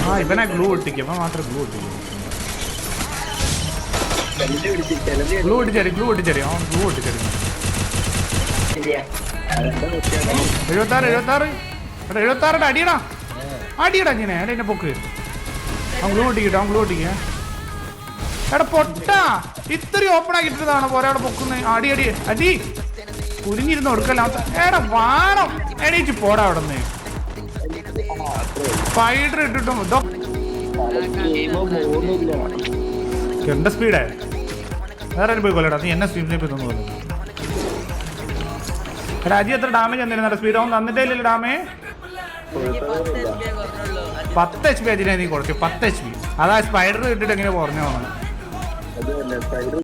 ആ ഇവനെ ഗ്ലൂ ഒട്ടിക്കും, ഇവൻ മാത്രം ഗ്ലൂ ഒട്ടിക്കും. ഗ്ലൂ ഒട്ടിച്ചേരി അവൻ ഗ്ലൂ ഒട്ടിച്ചേരി. 76 അടിയടാ ഇങ്ങനെ എന്നെ പൊക്ക്. അവൻ ഗ്ലൂ ഒട്ടിക്കുക. എടാ പൊട്ടാ, ഇത്രയും ഓപ്പൺ ആക്കിയിട്ടതാണ് പോരാ അവിടെ പൊക്കുന്ന. അടി കുരിഞ്ഞിരുന്ന് കൊടുക്കല്ല. എടാ വാണം എണീച്ച് പോടാ അവിടെ നിന്ന്. സ്പൈഡർ ഇട്ടിട്ടും ഇതോ എന്റെ സ്പീഡേ. വേറെ പോയി കൊല്ലടാ, നീ എന്നെ സ്പീഡിലേക്ക് തന്നു കൊല്ലു. എടാ അജി എത്ര ഡാമേജ് തന്നിരുന്ന സ്പീഡ്? അവൻ തന്നിട്ടേ ഇല്ലല്ലോ ഡാമേജ്. 10 HP അജിനെ നീ കൊടുക്കും. 10 HP. അതാ സ്പൈഡർ ഇട്ടിട്ട് എങ്ങനെ കുറഞ്ഞു പോകണം.